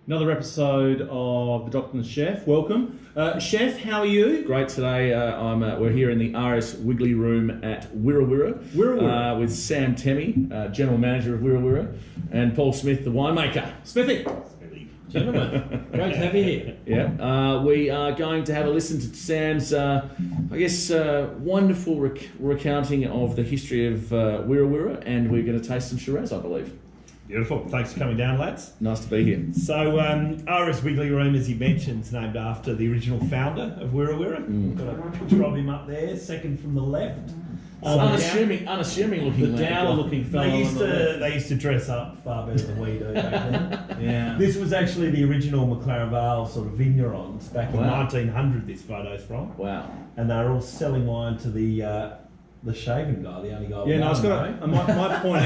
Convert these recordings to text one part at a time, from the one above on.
Another episode of The Doctor and the Chef. Welcome. Chef, how are you? Great today. We're here in the RS Wiggly Room at Wirra Wirra. With Sam Temme, General Manager of Wirra Wirra, and Paul Smith, the winemaker. Smithy. Gentlemen, great to have you here. Yeah. We are going to have a listen to Sam's, wonderful recounting of the history of Wirra Wirra, and we're going to taste some Shiraz, I believe. Beautiful. Thanks for coming down, lads. Nice to be here. So, RS Wiggly Room, as you mentioned, is named after the original founder of Wirra Wirra. Got a picture of him up there, second from the left. Unassuming looking. The dour-looking fellow. They used to dress up far better than we do back then. Yeah. This was actually the original McLaren Vale sort of vignerons back in 1900. This photo's from. Wow. And they were all selling wine to the shaven guy, the only guy. Yeah, no, I might point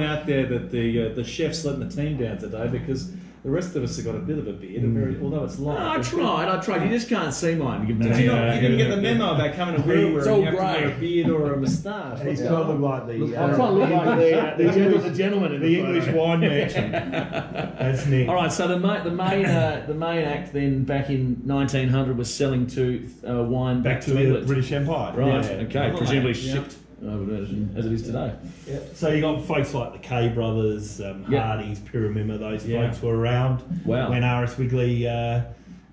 out there that the chef's letting the team down today because the rest of us have got a bit of a beard, although it's light. I tried. You just you just can't see mine. You didn't get the memo about coming to Wirra It's Wirra all and you have to grey. wear a beard or a moustache. And he's trying to look like I'm trying to look like the gentleman in the English wine merchant. That's Nick. All right, so the main act then back in 1900 was selling to wine Back to to the England. British Empire. Right. Yeah. Okay. Presumably Yeah. shipped as it is today. Yeah. So you got folks like the Kay brothers, Hardy's, Pyramima. Those folks were around when RS Wiggly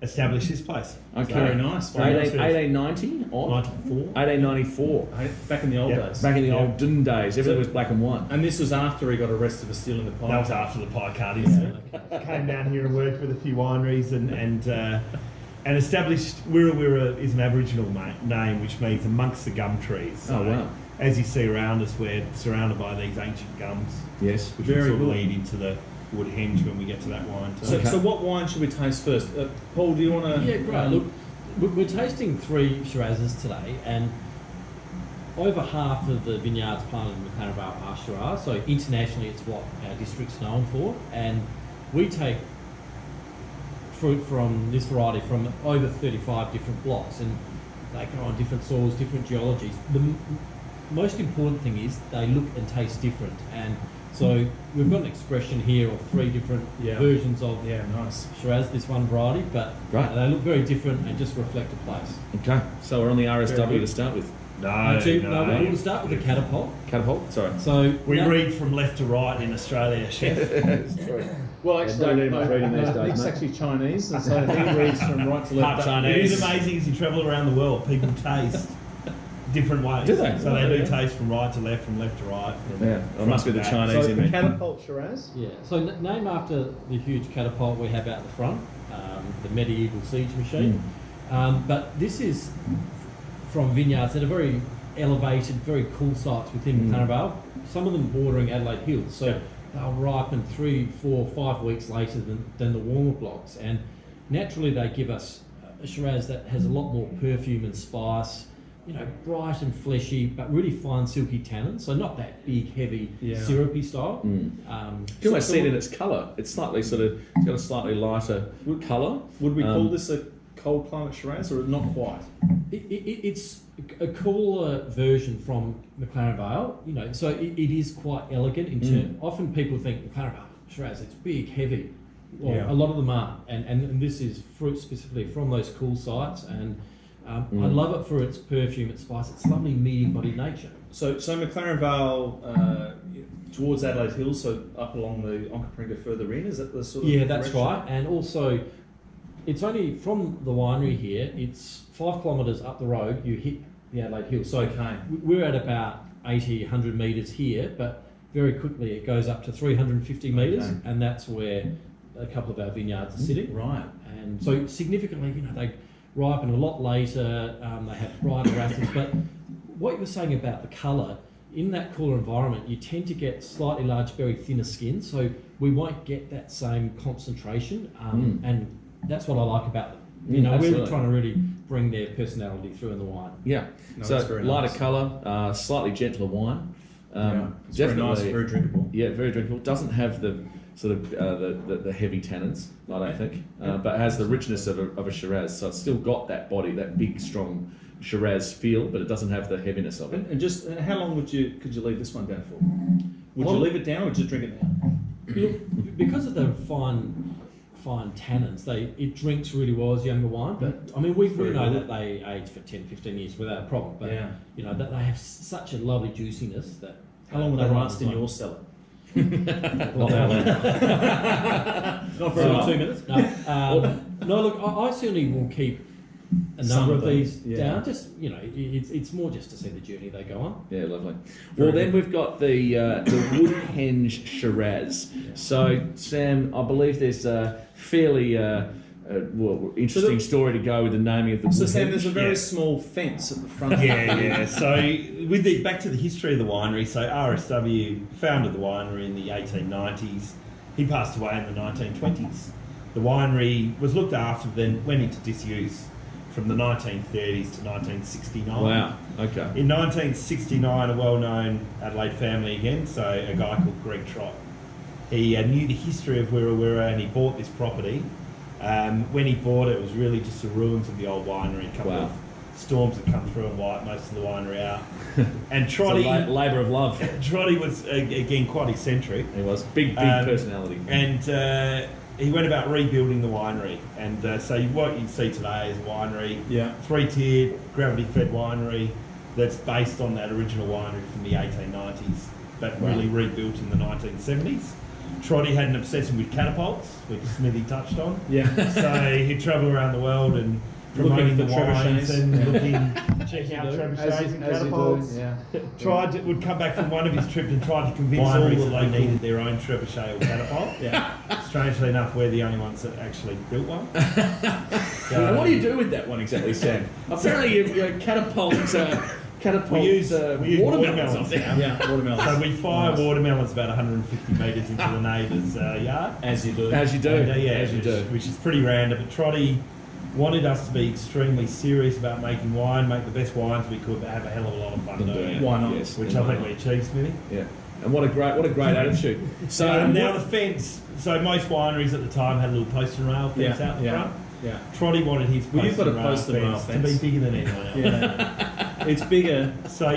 established this place. Okay. Very nice. Very nice. 1890 or 94. 1894. Back in the old days. Back in the olden days, everything was black and white. And this was after he got arrested for stealing the pie. That was after the pie cardies. Came down here and worked with a few wineries and established Wirra Wirra is an Aboriginal name, which means amongst the gum trees. So, Oh, wow. As you see around us, we're surrounded by these ancient gums, Yes. which Very will sort of good. lead into the wood henge when we get to that wine. Too. So what wine should we taste first? Paul, do you want to... Yeah, great. Look, we're tasting 3 Shirazes today, and over half of the vineyards planted in McLaren Vale are Shiraz. So internationally, it's what our district's known for, and we take fruit from this variety from over 35 different blocks, and they grow on different soils, different geologies. The most important thing is they look and taste different, and so we've got an expression here of 3 different versions of nice. Shiraz, this one variety, but they look very different and just reflect a place. Okay, so we're on the RSW to start with. We'll start with the catapult. Catapult, sorry. So We read from left to right in Australia, Chef. Well, actually, don't need much reading these days, Nick's mate. actually Chinese, and so he reads from right to left. It is amazing as you travel around the world, people taste different ways. Do they? So they do taste from right to left, from left to right. It must be the Chinese So in the me. catapult Shiraz. Yeah, so named after the huge catapult we have out the front, the medieval siege machine. But this is from vineyards that are very elevated, very cool sites within McLaren Vale. Some of them bordering Adelaide Hills, so they'll ripen 3, 4, 5 weeks later than the warmer blocks. And naturally, they give us a Shiraz that has a lot more perfume and spice. You know, bright and fleshy, but really fine, silky tannins. So not that big, heavy, syrupy style. You can almost see it in its colour. It's slightly it's got a slightly lighter colour. Would we call this a cold climate Shiraz, or not quite? It's a cooler version from McLaren Vale. You know, so it is quite elegant in terms. Often people think McLaren Vale Shiraz, it's big, heavy. Well, a lot of them are, and this is fruit specifically from those cool sites, and I love it for its perfume, its spice. It's lovely, meaty-bodied nature. So McLaren Vale towards Adelaide Hills, so up along the Onkaparinga further in, is that the sort of that's direction? right. And also, it's only from the winery here. It's 5 kilometres up the road. You hit the Adelaide Hills. So we're at about 80, 100 metres here, but very quickly it goes up to 350 metres, and that's where a couple of our vineyards are sitting. Right. And so significantly, you know, they ripen a lot later. They have brighter acids, but what you were saying about the colour, in that cooler environment, you tend to get slightly large, very thinner skin, so we won't get that same concentration, and that's what I like about them. You know, we're trying to really bring their personality through in the wine. Yeah, No, so that's very lighter nice. colour, slightly gentler wine. It's very nice, very drinkable. Yeah, very drinkable. Doesn't have the sort of the heavy tannins, I don't think, but has the richness of a Shiraz. So it's still got that body, that big, strong Shiraz feel, but it doesn't have the heaviness of it. And just how long could you leave this one down for? Would you leave it down or just drink it now? Look, because of the fine tannins, it drinks really well as younger wine. But I mean, we know that they age for 10, 15 years without a problem. But you know that they have such a lovely juiciness that. How long will they last in your cellar? Not that long. Not for about 2 minutes. No, look, I certainly will keep a number of these down. Just it's more just to see the journey they go on. Yeah, lovely. Well, then we've got the Woodhenge Shiraz. So, Sam, I believe there's a fairly interesting story to go with the naming of the. So, Sam, there's a very small fence at the front. Yeah. So, back to the history of the winery. So, RSW founded the winery in the 1890s. He passed away in the 1920s. The winery was looked after, then went into disuse from the 1930s to 1969. Wow. Okay. In 1969, a well-known Adelaide family again, so a guy called Greg Trott. He knew the history of Wirra Wirra and he bought this property. When he bought it, it was really just the ruins of the old winery. A couple of storms had come through and wiped most of the winery out. And Trotty... labour of love. Trotty was, again, quite eccentric. He was. Big personality. And he went about rebuilding the winery. And so what you see today is a winery, 3-tiered, gravity-fed winery that's based on that original winery from the 1890s, but really rebuilt in the 1970s. Trotty had an obsession with catapults, which Smithy touched on. So he'd travel around the world and promoting the wines and checking out trebuchets and catapults. Would come back from one of his trips and tried to convince all that they needed their own trebuchet or catapult. Strangely enough, we're the only ones that actually built one. So, what do you do with that one exactly, Sam? Apparently, you catapult. We use watermelons now. Watermelons. So we fire watermelons about 150 metres into the neighbour's yard. As you do. Which is pretty random. But Trotty wanted us to be extremely serious about making wine, make the best wines we could, but have a hell of a lot of fun doing it. Why not? Yes, which I think we achieved, Smithy. Yeah. And what a great attitude. So now the fence. So most wineries at the time had a little post and rail fence out the front. Trotty wanted his you've got a post and rail fence to be bigger than anyone else. It's bigger. So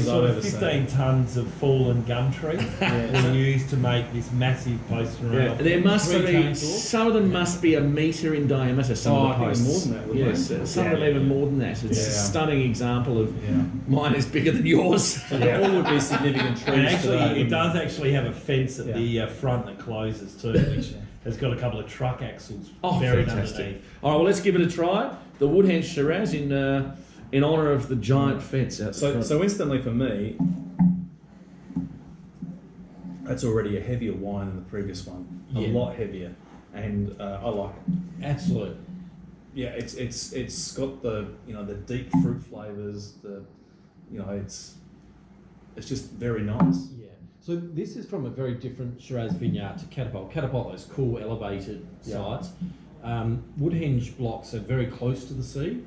sort of 15 tons of fallen gum tree were used to make this massive post and rail. There must be some of them must be a metre in diameter. Some of the posts. More than that. Yes, some of them even more than that. It's a stunning example of mine is bigger than yours. All would be significant trees. And actually, it does actually have a fence at the front that closes too, which has got a couple of truck axles buried underneath. All right, well, let's give it a try. The Woodhenge Shiraz in honour of the giant fence out the front. So instantly for me, that's already a heavier wine than the previous one. A lot heavier, and I like it. Absolutely. Yeah, it's got the the deep fruit flavours. It's just very nice. Yeah. So this is from a very different Shiraz vineyard to Catapult. Catapult, those cool elevated sites. Woodhenge blocks are very close to the sea.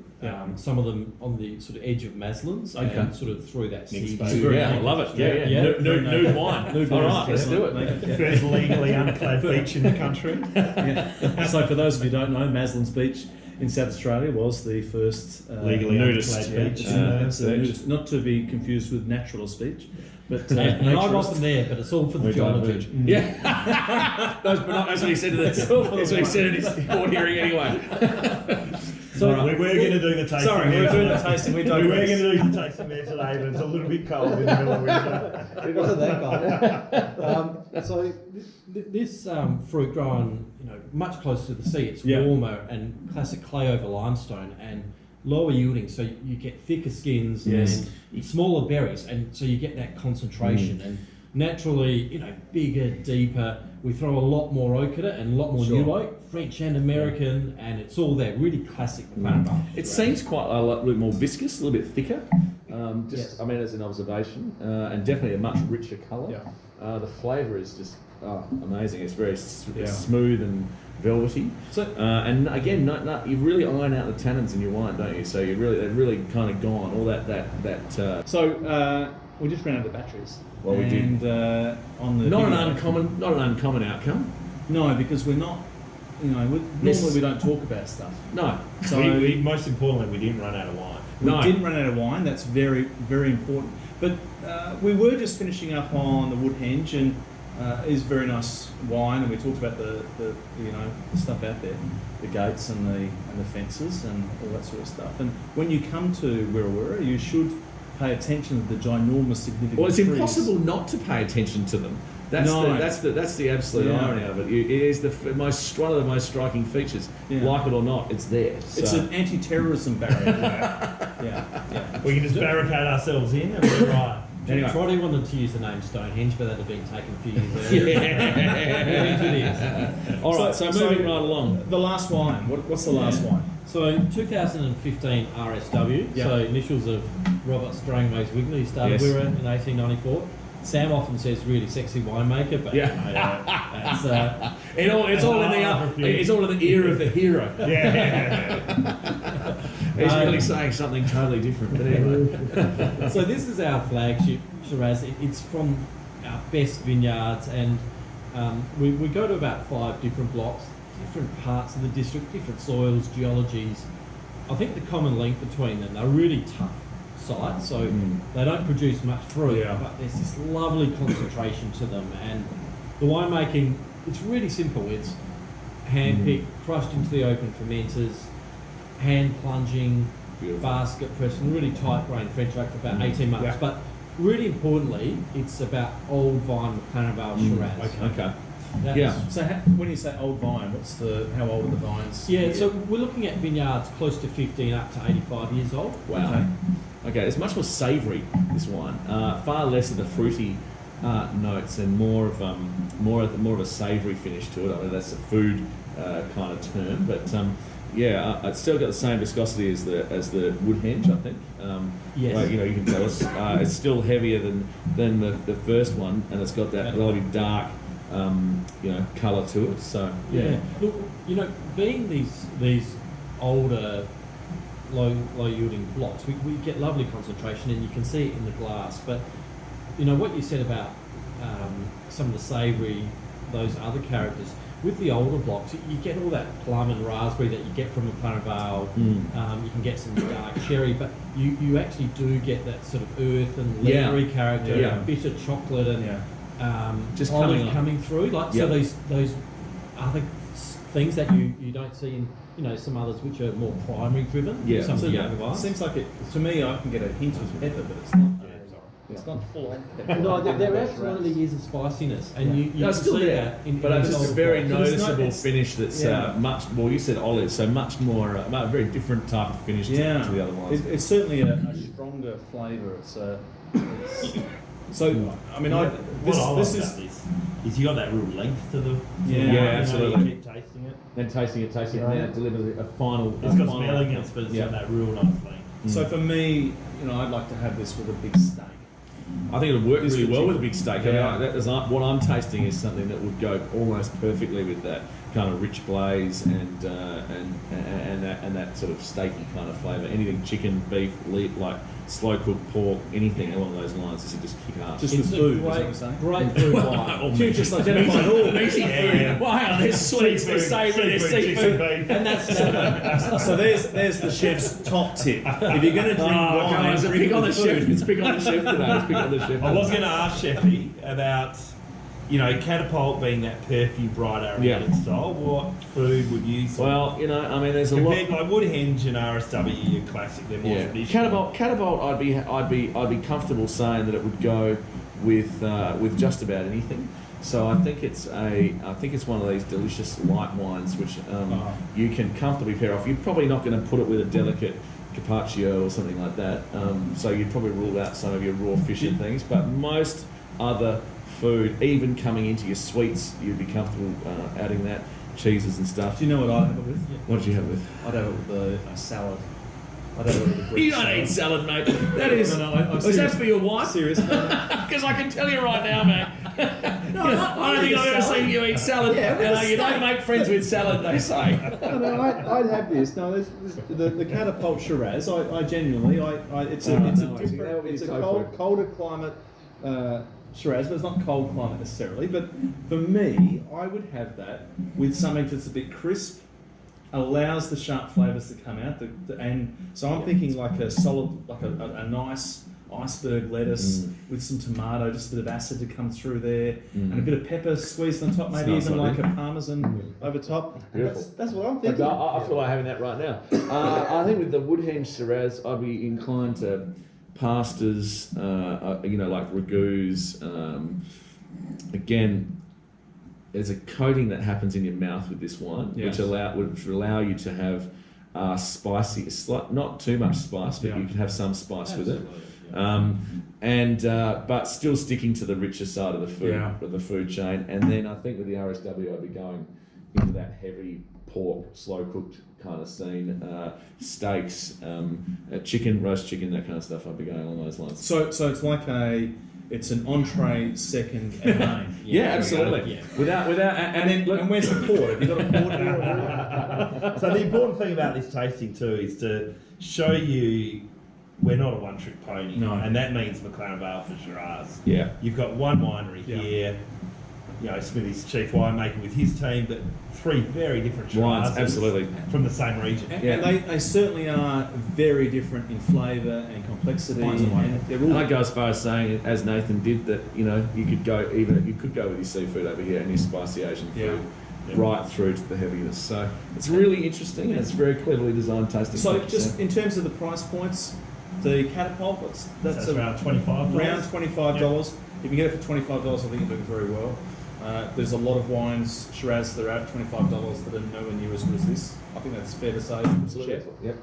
Some of them on the sort of edge of Maslins and sort of through that sea. I love it. Nude wine. All right, let's do it. First legally unclad beach in the country. So for those of you who don't know, Maslins Beach in South Australia was the first legally nudist beach. Not to be confused with naturalist beach. But and I'm often there, but it's all for the geology. Yeah, that's what he said to this. That's what he said in his court hearing anyway. So we were going to do the tasting. Sorry, we were doing the tasting. We were going to do the tasting there today, but it's a little bit cold in the middle of winter. It wasn't that cold. So this fruit grown, much closer to the sea. It's warmer and classic clay over limestone and lower yielding, so you get thicker skins and smaller berries, and so you get that concentration and naturally, bigger, deeper. We throw a lot more oak at it and a lot more new oak, French and American, and it's all there. Really classic. It seems quite a little bit more viscous, a little bit thicker. I mean, as an observation, and definitely a much richer colour. The flavour is just amazing. It's very smooth and velvety. So, and again, you really iron out the tannins in your wine, don't you? So they're really kind of gone. All that. So we just ran out of batteries. Well, we did. On the not an uncommon outcome. No, because we're not. Normally we don't talk about stuff. No. So we most importantly, we didn't run out of wine. We didn't run out of wine. That's very, very important. But we were just finishing up on the Woodhenge, and is very nice wine, and we talked about the the stuff out there, the gates and the fences and all that sort of stuff. And when you come to Wirra Wirra, you should pay attention to the ginormous significant Well, it's trees. impossible not to pay attention to them. That's the absolute irony of it. It is one of the most striking features. Yeah. Like it or not, it's there. It's So- an anti-terrorism barrier. yeah. We can just barricade ourselves in and we're right. Anyway. Trotty wanted to use the name Stonehenge, but that had been taken a few years earlier. All right, so moving right along. The last wine. What's the last wine? So 2015 RSW, Yeah. so initials of Robert Strangways Wigney, started Yes. Wirra in 1894. Sam often says really sexy winemaker, but Yeah. that's, It's all in the ear of the hero. Yeah. He's really saying something totally different. But anyway. so this is our flagship Shiraz. It's from our best vineyards, and we go to about 5 different blocks, different parts of the district, different soils, geologies. I think the common link between them, they're really tough sites, so they don't produce much fruit, but there's this lovely concentration to them. And the winemaking, it's really simple. It's hand-picked, crushed into the open fermenters, hand plunging, Beautiful. basket pressed, and really tight grain French oak for about 18 months. Yeah. But really importantly, it's about old vine McLaren Vale Shiraz. Okay. That's- Yeah. So when you say old vine, how old are the vines? Yeah, so we're looking at vineyards close to 15 up to 85 years old. Wow. Okay, it's much more savoury, this wine. Far less of the fruity notes and more of a savoury finish to it. I mean, that's a food kind of term, but it's still got the same viscosity as the Woodhenge, I think. Yes. Well, you can tell us it's still heavier than the first one, and it's got that relatively dark colour to it. So Yeah. Look, being these older, low yielding blocks, we get lovely concentration, and you can see it in the glass. But what you said about some of the savoury, those other characters. With the older blocks, you get all that plum and raspberry that you get from McLaren Vale. You can get some dark cherry, but you actually do get that sort of earth and leathery character, Yeah. bitter chocolate and Just olive coming coming through. Like so, those other things that you don't see in some others which are more primary driven. Yeah. Some of the It younger vines. seems like to me, I can get a hint of pepper, but it's not. It's not full on pepper. No, there absolutely is a spiciness, and you No, it's can still see there, that in but it's the just a older very blocks. noticeable it's- finish that's much more. You said olive, so much more, a very different type of finish to the other ones. It's certainly a stronger flavour. So I mean, What I love this about is is you got that real length to the absolutely. You keep tasting it. Then tasting it, and then it delivers a final. It's got some elegance, but it's got that real nice length. so for me, I'd like to have this with a big steak. I think it would work This really would well be- with a big steak. Yeah. I mean, what I'm tasting is something that would go almost perfectly with that kind of rich glaze and that sort of steaky kind of flavour. Anything chicken, beef, like slow cooked pork, anything along those lines. This would just kick ass. Just It's with a food, is that what you're saying? great food wine. You just identified all Meaty food. Well, hang on, there's sweets, there's savoury, there's seafood. And that's So there's the chef's top tip. If you're going to drink wine, It's drink big on the with chef. food. It's big on the chef today. It's big on the chef. I was going to ask Sheffy about, Catapult being that perfume, bright aromatic style. What food would you? Well, I mean, there's a lot. Compared like Woodhenge and RSW, your classic, they're more traditional. Catapult. I'd be comfortable saying that it would go with just about anything. So I think it's one of these delicious light wines which you can comfortably pair off. You're probably not going to put it with a delicate carpaccio or something like that. So you'd probably rule out some of your raw fish and things. But most other food, even coming into your sweets, you'd be comfortable adding that, cheeses and stuff. Do you know what I'd have it with? What did you have with? I'd have it with a salad. I'd have it with a Greek You don't eat salad, mate. That is. No, I'm Was that serious. for your wife? Serious? Because I can tell you right now, man. I don't think I've ever seen you eat salad. You don't make friends with salad, they say. No, I'd have this. No, the Catapult Shiraz. I genuinely, it's a No, different, it's it's a a tofu. colder climate Shiraz, but it's not cold climate necessarily. But for me, I would have that with something that's a bit crisp, allows the sharp flavours to come out, and so I'm thinking like a solid, like a nice iceberg lettuce with some tomato, just a bit of acid to come through there, and a bit of pepper squeezed on top, maybe nice, even like like a parmesan over top. Beautiful. That's what I'm Like, thinking. I feel like having that right now. I think with the Woodhenge Shiraz, I'd be inclined to pastas, like ragouts. Again, there's a coating that happens in your mouth with this wine, Yes. which would allow you to have spicy, not too much spice, but you can have some spice with it. But still sticking to the richer side of the food chain. And then I think with the RSW, I'd be going into that heavy pork, slow cooked kind of scene, steaks, chicken, roast chicken, that kind of stuff. I'd be going along those lines. So it's like it's an entree, second, and main. Yeah, absolutely. Yeah. Without, And where's the port? Have you got a port here? So the important thing about this tasting too is to show you we're not a one-trick pony, and that means McLaren Vale for Shiraz. Yeah. You've got one winery here. Smithy's chief winemaker with his team, but 3 very different wines, Shirazes absolutely, from the same region. And they certainly are very different in flavour and complexity. And they're all I'd go as far as saying, as Nathan did, that you could go with your seafood over here and your spicy Asian food. Right through to the heaviness. So it's really interesting and it's very cleverly designed tasting. So just in terms of the price points, the Catapult, that's around $25. Around $25. If you get it for $25, I think you're doing very well. There's a lot of wines, Shiraz, that are at $25 that are nowhere near as good as this. I think that's fair to say. Absolutely. Yep.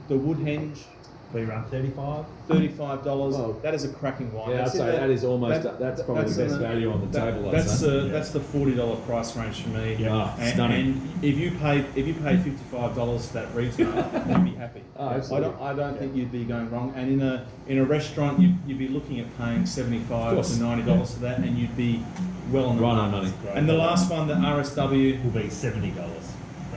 The Woodhenge, Be around $35. $35. Well, that is a cracking wine. Yeah, I'd say that is almost, that's probably the best value on the table. That's the $40 price range for me. Yeah, and, stunning. And if you paid $55 for that retail, you'd be happy. Oh, absolutely. I don't think you'd be going wrong. And in a restaurant, you'd be looking at paying $75 to $90 for that, and you'd be well on the money. And the last one, the RSW, Will be $70.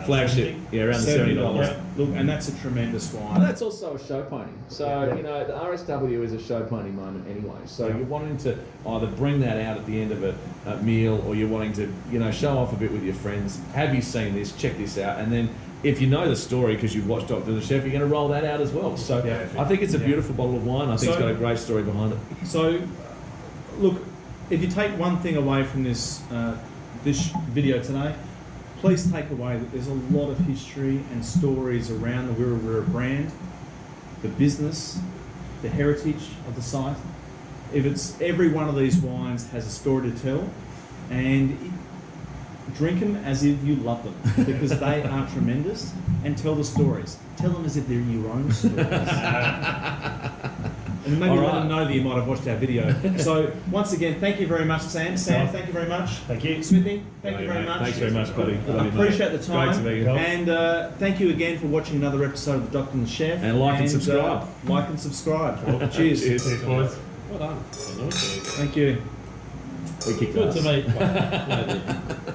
Flagship, around the $70. Yeah. Look, and that's a tremendous wine. And that's also a show pony. So, the RSW is a show pony moment anyway. So you're wanting to either bring that out at the end of a meal, or you're wanting to, show off a bit with your friends. Have you seen this? Check this out. And then if you know the story because you've watched Doctor the Chef, you're going to roll that out as well. So I think it's a beautiful bottle of wine. I think it's got a great story behind it. So, look, if you take one thing away from this video today, please take away that there's a lot of history and stories around the Wirra Wirra brand, the business, the heritage of the site. Every one of these wines has a story to tell, and drink them as if you love them, because they are tremendous, and tell the stories. Tell them as if they're your own stories. And maybe let them know that you might have watched our video. So once again, thank you very much, Sam. Sam, thank you very much. Thank you. Smithy, thank you very much. Thanks very much, buddy. I appreciate the time. Great to be here. And thank you again for watching another episode of the Doctor and the Chef. And like and subscribe. Like and subscribe. Cheers. Cheers, boys. Well done. Thank you. We kicked Good ass. to meet.